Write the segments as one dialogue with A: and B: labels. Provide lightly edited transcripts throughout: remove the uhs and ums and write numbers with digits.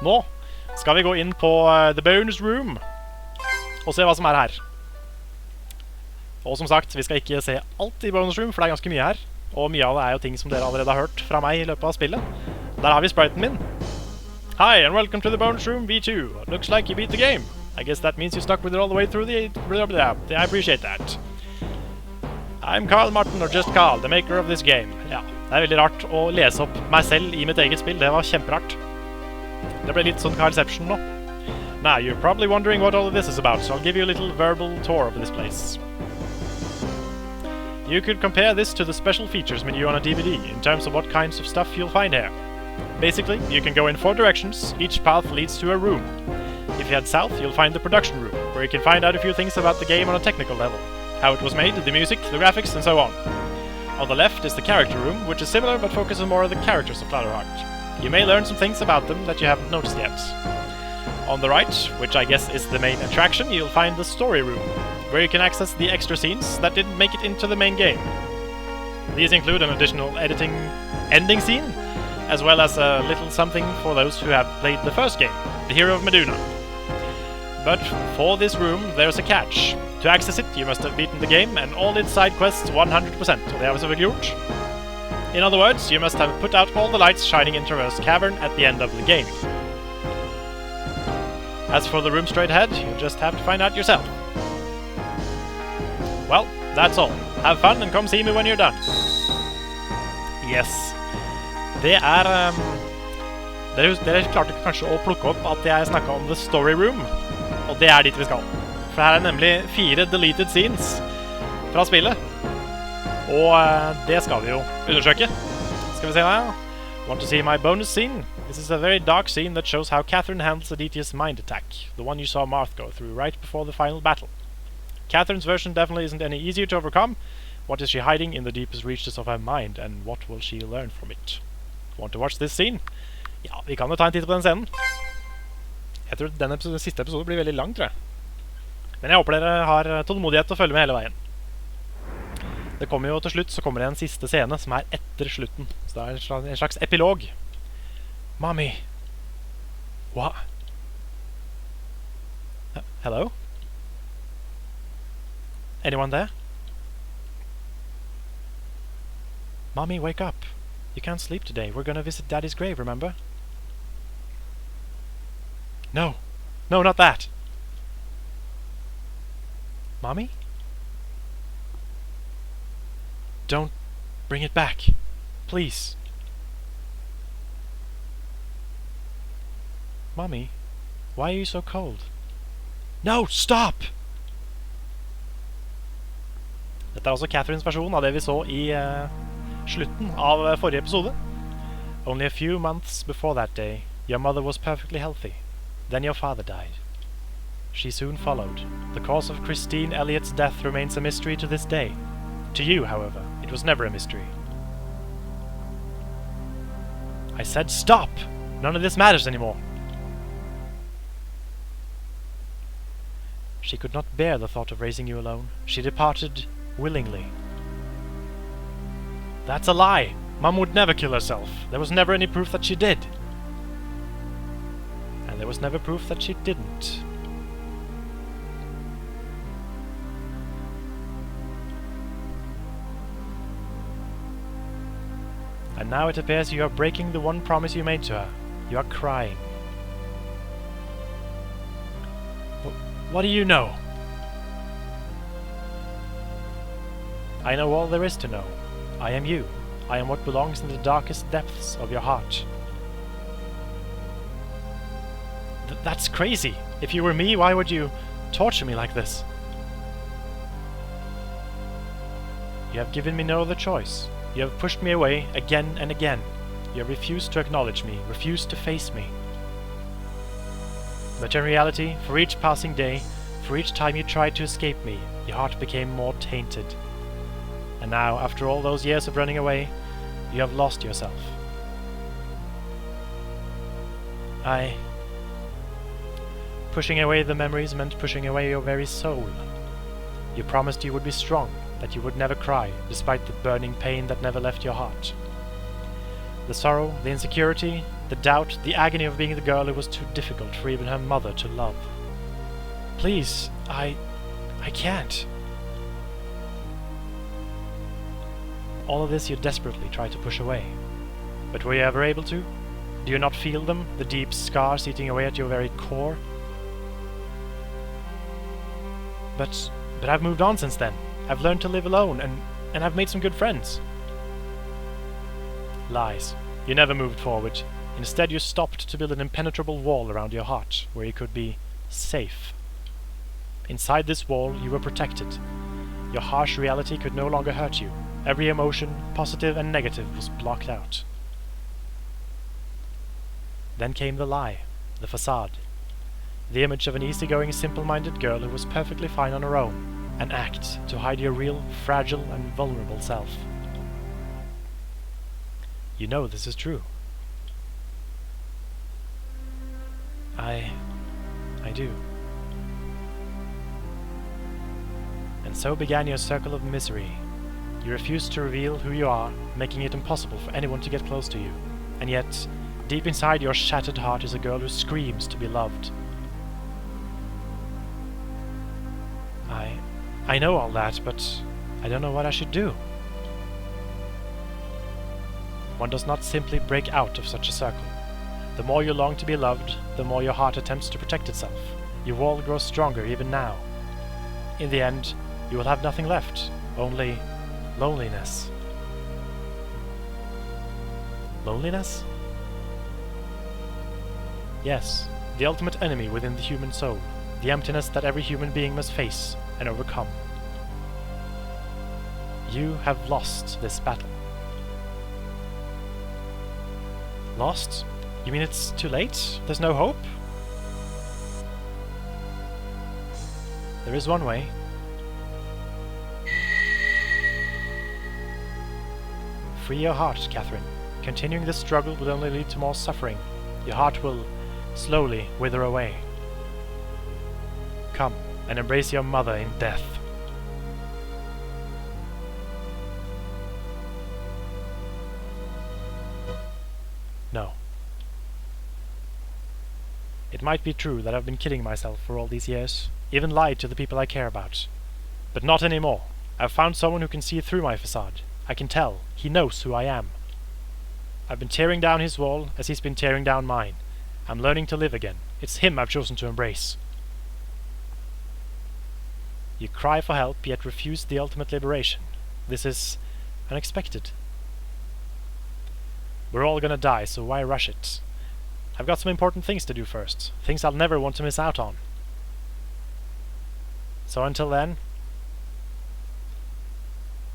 A: Nå skal vi gå inn på The Bonus Room og se hva som er her. Og som sagt, vi skal ikke se alt i Bonus Room, for det er ganske mye her. Og mye av det er jo ting som dere allerede har hørt fra meg i løpet av spillet. Der har vi spriten min. Hi, and welcome to the Bonus Room V2. Looks like you beat the game. I guess that means you stuck with it all the way through the... I appreciate that. I'm Karl Martin, or just Karl, the maker of this game. Ja, det er veldig rart å lese opp meg selv i mitt eget spill. Det var kjemperart. Det ble litt sånn Karlception nå. Now, you're probably wondering what all of this is about, so I'll give you a little verbal tour of this place. You could compare this to the special features menu on a DVD in terms of what kinds of stuff you'll find here. Basically, you can go in 4 directions, each path leads to a room. If you head south, you'll find the production room, where you can find out a few things about the game on a technical level. How it was made, the music, the graphics, and so on. On the left is the character room, which is similar but focuses more on the characters of Cloudheart. You may learn some things about them that you haven't noticed yet. On the right, which I guess is the main attraction, you'll find the story room, where you can access the extra scenes that didn't make it into the main game. These include an additional ending scene, as well as a little something for those who have played the first game, the Hero of Meduna. But for this room, there's a catch. To access it, you must have beaten the game and all its side quests 100%, og det har vi selvfølgelig gjort. In other words, you must have put out all the lights shining in Traverse Cavern at the end of the game. As for the room straight ahead, you'll just have to find out yourself. Well, that's all. Have fun and come see me when you're done. Yes. Det er... Dere klarte kanskje å plukke opp at jeg snakket om The Story Room, og det er dit vi skal. For her er nemlig 4 deleted scenes fra spillet, og det skal vi jo undersøke. Skal vi se her. Want to see my bonus scene? This is a very dark scene that shows how Catherine handles Aditya's mind attack, the one you saw Marth go through right before the final battle. Catherine's version definitely isn't any easier to overcome. What is she hiding in the deepest reaches of her mind, and what will she learn from it? Want to watch this scene? Ja, vi kan jo ta en titt på den scenen. Jeg tror denne siste episode blir veldig lang, tror jeg. Men jeg håper dere har tålmodighet til å følge med hele veien. Det kommer jo til slutt, så kommer det en siste scene som er etter slutten. Så det er en slags epilog. Mommy. What? Hello? Anyone there? Mommy, wake up. You can't sleep today. We're gonna visit Daddy's grave, remember? No. No, not that. Mommy? Don't bring it back. Please. Mommy, why are you so cold? No, stop! Dette er også Catherines versjon av det vi så i slutten av forrige episode. Only a few months before that day, your mother was perfectly healthy. Then your father died. She soon followed. The cause of Christine Elliott's death remains a mystery to this day. To you, however, it was never a mystery. I said stop! None of this matters anymore. She could not bear the thought of raising you alone. She departed willingly. That's a lie! Mum would never kill herself. There was never any proof that she did. And there was never proof that she didn't. And now it appears you are breaking the one promise you made to her. You are crying. What do you know? I know all there is to know. I am you. I am what belongs in the darkest depths of your heart. That's crazy. If you were me, why would you torture me like this? You have given me no other choice. You have pushed me away again and again. You have refused to acknowledge me, refused to face me. But in reality, for each passing day, for each time you tried to escape me, your heart became more tainted. And now, after all those years of running away, you have lost yourself. Pushing away the memories meant pushing away your very soul. You promised you would be strong, that you would never cry, despite the burning pain that never left your heart. The sorrow, the insecurity, The doubt, the agony of being the girl who was too difficult for even her mother to love. Please, I can't. All of this you desperately try to push away. But were you ever able to? Do you not feel them, the deep scars eating away at your very core? But I've moved on since then. I've learned to live alone, and I've made some good friends. Lies. You never moved forward. Instead you stopped to build an impenetrable wall around your heart, where you could be safe. Inside this wall you were protected. Your harsh reality could no longer hurt you. Every emotion, positive and negative, was blocked out. Then came the lie, the facade. The image of an easygoing, simple-minded girl who was perfectly fine on her own. An act to hide your real, fragile and vulnerable self. You know this is true. I do. And so began your circle of misery. You refused to reveal who you are, making it impossible for anyone to get close to you. And yet, deep inside your shattered heart is a girl who screams to be loved. I know all that, but I don't know what I should do. One does not simply break out of such a circle. The more you long to be loved, the more your heart attempts to protect itself. Your wall grows stronger even now. In the end, you will have nothing left, only loneliness. Loneliness? Yes, the ultimate enemy within the human soul, the emptiness that every human being must face and overcome. You have lost this battle. Lost? You mean it's too late? There's no hope? There is one way. Free your heart, Catherine. Continuing this struggle will only lead to more suffering. Your heart will slowly wither away. Come and embrace your mother in death. No. It might be true that I've been kidding myself for all these years, even lied to the people I care about. But not anymore. I've found someone who can see through my facade. I can tell. He knows who I am. I've been tearing down his wall as he's been tearing down mine. I'm learning to live again. It's him I've chosen to embrace. You cry for help, yet refuse the ultimate liberation. This is unexpected. We're all gonna die, so why rush it? I've got some important things to do first. Things I'll never want to miss out on. So until then,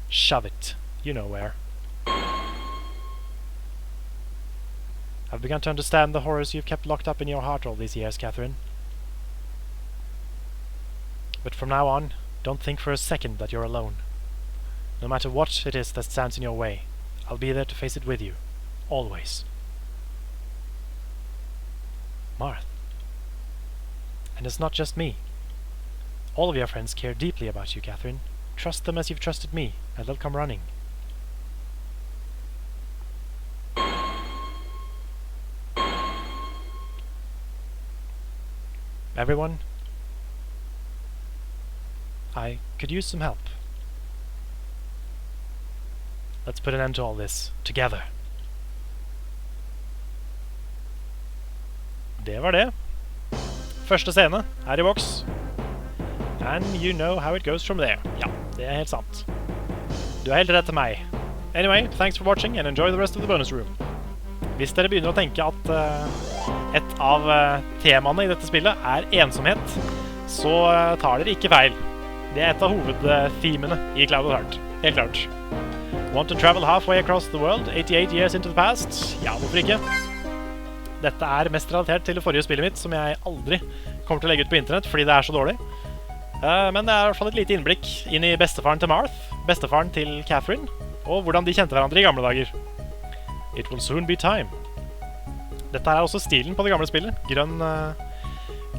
A: shove it. You know where. I've begun to understand the horrors you've kept locked up in your heart all these years, Catherine. But from now on, don't think for a second that you're alone. No matter what it is that stands in your way, I'll be there to face it with you. Always. Marth. And it's not just me. All of your friends care deeply about you, Catherine. Trust them as you've trusted me, and they'll come running. Everyone, I could use some help. Let's put an end to all this, together. Det var det. Første scene er I boks. And you know how it goes from there. Ja, det helt sant. Du helt rett til meg. Anyway, thanks for watching and enjoy the rest of the bonus room. Hvis dere begynner å tenke at et av temaene I dette spillet ensomhet, så tar dere ikke feil. Det et av hovedthemene I Cloud of Heart. Helt klart. Want to travel halfway across the world, 88 years into the past? Ja, hvorfor ikke? Dette mest relatert til det forrige spillet mitt, som jeg aldri kommer til å legge ut på internett, fordi det så dårlig. Men det I hvert fall et lite innblikk inn I bestefaren til Marth, bestefaren til Catherine, og hvordan de kjente hverandre I gamle dager. It will soon be time. Dette også stilen på det gamle spillet.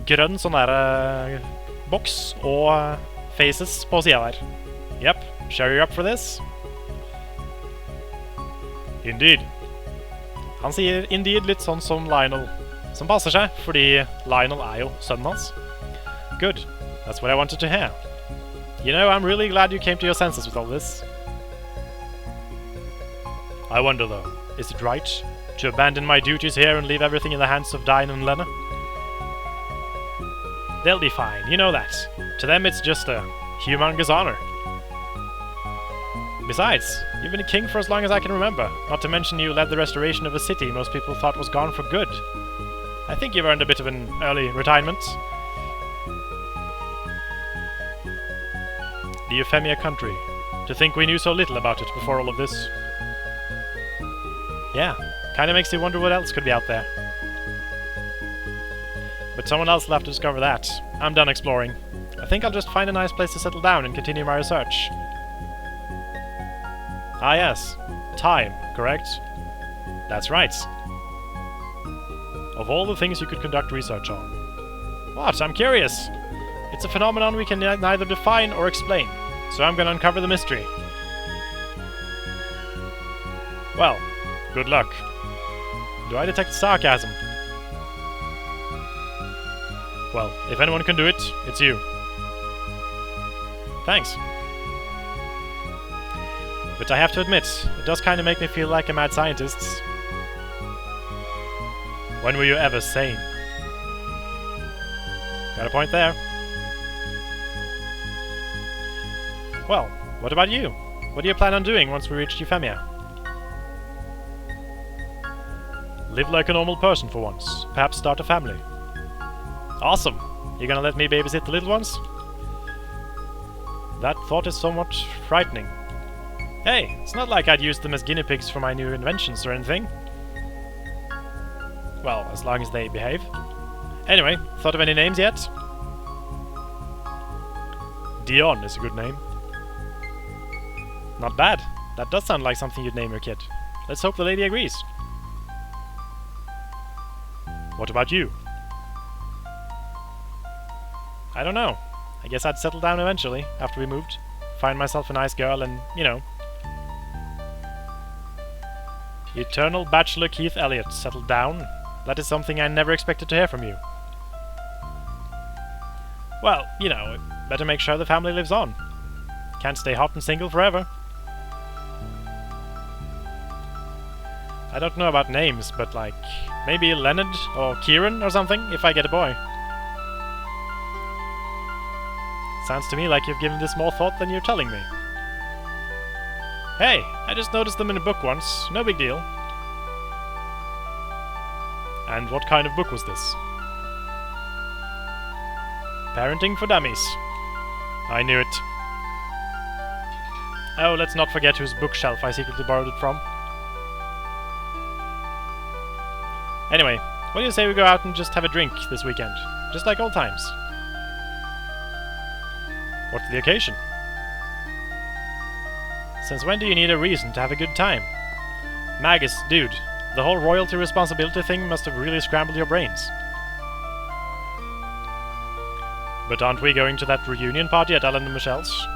A: Grønn sånn der boks og faces på siden der. Yep, sure you're up for this? Indeed. Han sier indeed litt sånn som Lionel, som passer seg, fordi Lionel er jo sønnen hans. Good. That's what I wanted to hear. You know, I'm really glad you came to your senses with all this. I wonder though, is it right to abandon my duties here and leave everything in the hands of denne and denne? They'll be fine, you know that. To them it's just a humongous honor. Besides, you've been a king for as long as I can remember, not to mention you led the restoration of a city most people thought was gone for good. I think you've earned a bit of an early retirement. The Euphemia country. To think we knew so little about it before all of this. Yeah, kinda makes you wonder what else could be out there. But someone else will have to discover that. I'm done exploring. I think I'll just find a nice place to settle down and continue my research. Ah yes, time, correct? That's right. Of all the things you could conduct research on. What? I'm curious. It's a phenomenon we can neither define or explain, so I'm gonna uncover the mystery. Well, good luck. Do I detect sarcasm? Well, if anyone can do it, it's you. Thanks. But I have to admit, it does kind of make me feel like a mad scientist. When were you ever sane? Got a point there. Well, what about you? What do you plan on doing once we reach Euphemia? Live like a normal person for once. Perhaps start a family. Awesome! You gonna let me babysit the little ones? That thought is somewhat frightening. Hey, it's not like I'd use them as guinea pigs for my new inventions or anything. Well, as long as they behave. Anyway, thought of any names yet? Dion is a good name. Not bad. That does sound like something you'd name your kid. Let's hope the lady agrees. What about you? I don't know. I guess I'd settle down eventually, after we moved. Find myself a nice girl and, you know. Eternal Bachelor Keith Elliot settled down. That is something I never expected to hear from you. Well, you know, better make sure the family lives on. Can't stay hot and single forever. I don't know about names, but like, maybe Leonard or Kieran or something, if I get a boy. Sounds to me like you've given this more thought than you're telling me. Hey, I just noticed them in a book once. No big deal. And what kind of book was this? Parenting for Dummies. I knew it. Oh, let's not forget whose bookshelf I secretly borrowed it from. Anyway, what do you say we go out and just have a drink this weekend? Just like old times. What's the occasion? Since when do you need a reason to have a good time? Magus, dude, the whole royalty responsibility thing must have really scrambled your brains. But aren't we going to that reunion party at Alan and Michelle's?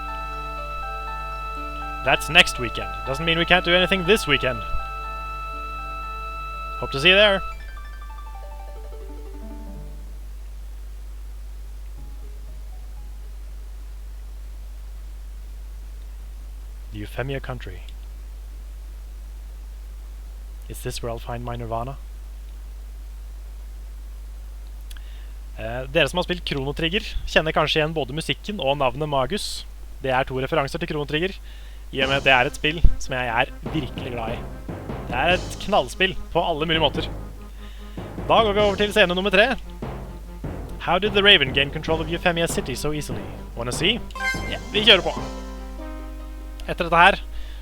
A: That's next weekend. Doesn't mean we can't do anything this weekend. Hope to see you there. The Euphemia country. Is this where I'll find my nirvana? Dere som har spilt Chrono Trigger kjenner kanskje igjen både musikken og navnet Magus. Det er to referanser til Chrono Trigger, i og med at det er et spill som jeg er virkelig glad i. Det er et knallspill på alle mulige måter. Da går vi over til scene nummer 3. How did the Raven gain control of Euphemia City so easily? Wanna see? Ja, vi kjører på. Etter dette her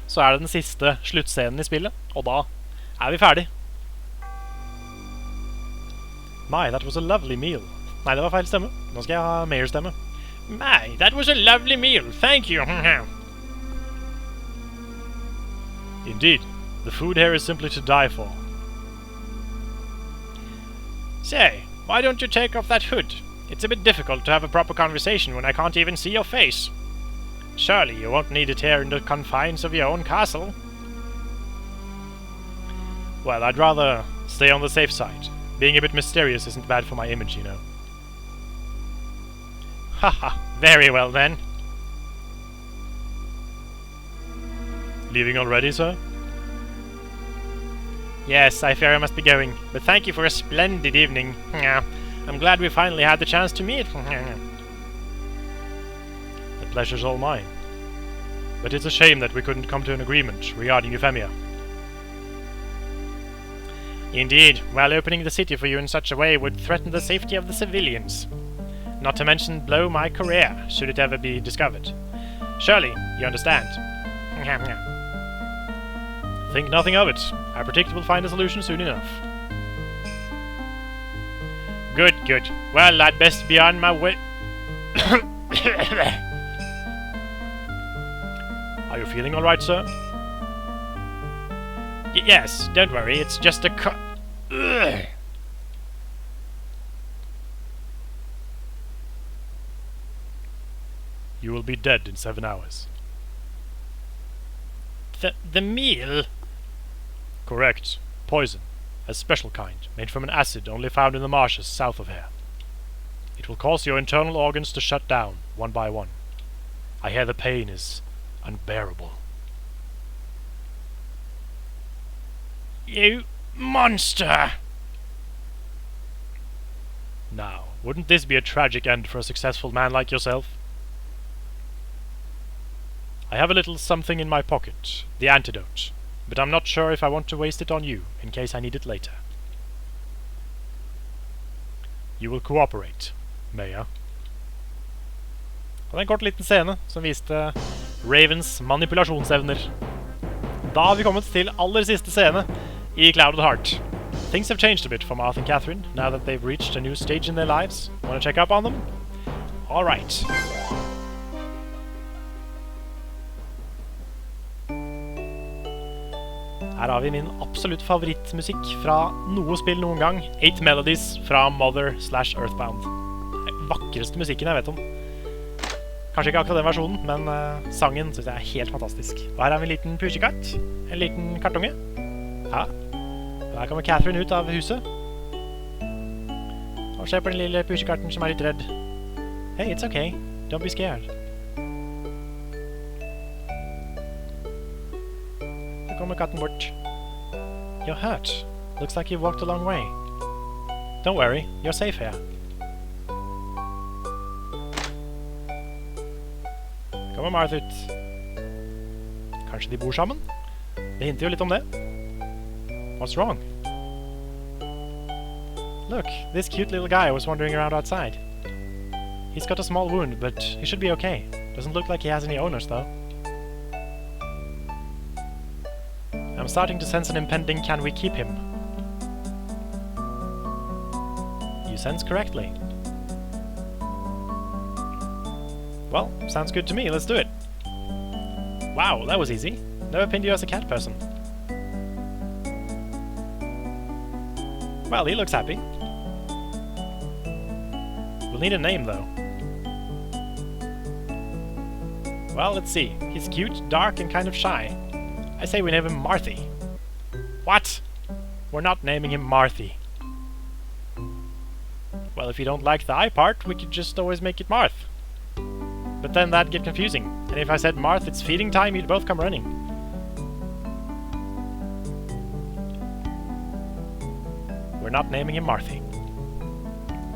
A: så er det den siste sluttscenen i spillet, og da er vi ferdig. My, that was a lovely meal. Nei, det var feil stemme. Nå skal jeg ha mayor-stemme. My, that was a lovely meal. Thank you. Indeed, the food here is simply to die for. Say, why don't you take off that hood? It's a bit difficult to have a proper conversation when I can't even see your face. Surely you won't need it here in the confines of your own castle. Well, I'd rather stay on the safe side. Being a bit mysterious isn't bad for my image, you know. Haha, very well then. Leaving already, sir? Yes, I fear I must be going, but thank you for a splendid evening. I'm glad we finally had the chance to meet. The pleasure's all mine. But it's a shame that we couldn't come to an agreement regarding Euphemia. Indeed, while opening the city for you in such a way would threaten the safety of the civilians. Not to mention blow my career, should it ever be discovered. Surely, you understand. Think nothing of it. I predict we'll find a solution soon enough. Good, good. Well, I'd best be on my way. Are you feeling alright, sir? Yes, don't worry, it's just a Ugh. You will be dead in 7 hours. The meal? Correct. Poison. A special kind, made from an acid only found in the marshes south of here. It will cause your internal organs to shut down, one by one. I hear the pain is unbearable. You monster! Now, wouldn't this be a tragic end for a successful man like yourself? I have a little something in my pocket, the antidote, but I'm not sure if I want to waste it on you, in case I need it later. You will cooperate, may I? Det er en kort liten scene som viste Ravens manipulasjonsevner. Da har vi kommet til aller siste scene i Clouded Heart. Things have changed a bit for Martha and Catherine, now that they've reached a new stage in their lives. Want to check up on them? Alright. Her har vi min absolutt favorittmusikk fra noe spill noen gang. 8 Melodies fra Mother/Earthbound. Den vakreste musikken jeg vet om. Kanskje ikke akkurat den versjonen, men sangen synes jeg er helt fantastisk. Og her har vi en liten pusekatt. En liten kartunge. Ja. Og her kommer Catherine ut av huset. Og ser på den lille pusekatten som er litt redd. Hey, it's okay. Don't be scared. Så kommer katten bort. You're hurt. Looks like you've walked a long way. Don't worry, you're safe here. Kommer Martha ut. Kanskje de bor sammen? Det hinter jo litt om det. What's wrong? Look, this cute little guy was wandering around outside. He's got a small wound, but he should be okay. Doesn't look like he has any owners, though. I'm starting to sense an impending can we keep him. You sense correctly. Well, sounds good to me, let's do it. Wow, that was easy. Never pinned you as a cat person. Well, he looks happy. We'll need a name, though. Well, let's see. He's cute, dark, and kind of shy. I say we name him Marthy. What? We're not naming him Marthy. Well, if you don't like the I part, we could just always make it Marth. But then that'd get confusing. And if I said Marth, it's feeding time, you'd both come running. We're not naming him Marthy.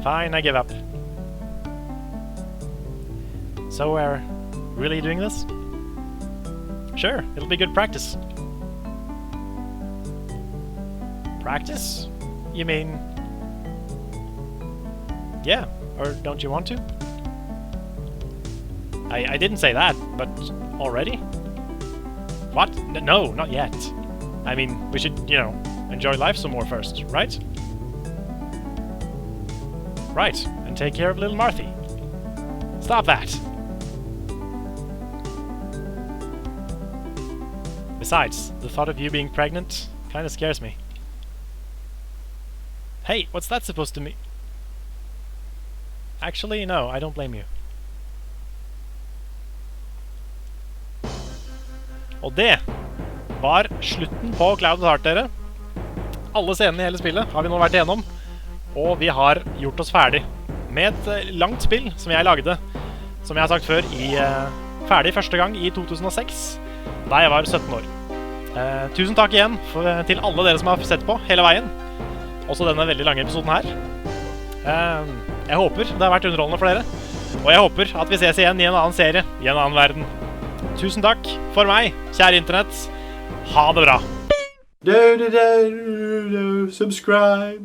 A: Fine, I give up. So we're really doing this? Sure, it'll be good practice. Practice? You mean... Yeah, or don't you want to? I didn't say that, but already? What? No, not yet. I mean, we should, you know, enjoy life some more first, right? Right, and take care of little Marthy. Stop that! Besides, the thought of you being pregnant kinda scares me. Hey, what's that supposed to mean? Actually, no, I don't blame you. Og det var slutten på Clouded Heart, dere. alle scenene i hele spillet har vi nå vært igjennom. Og vi har gjort oss ferdig med et langt spill som jeg lagde, som jeg har sagt før, ferdig første gang i 2006, da jeg var 17 år. Tusen takk igjen til alle dere som har sett på hele veien, også denne veldig lange episoden her. Jeg håper det har vært underholdende for dere, og jeg håper at vi ses igjen i en annen serie, i en annen verden. Tusen takk for meg, kjære internett. Ha det bra! Subscribe!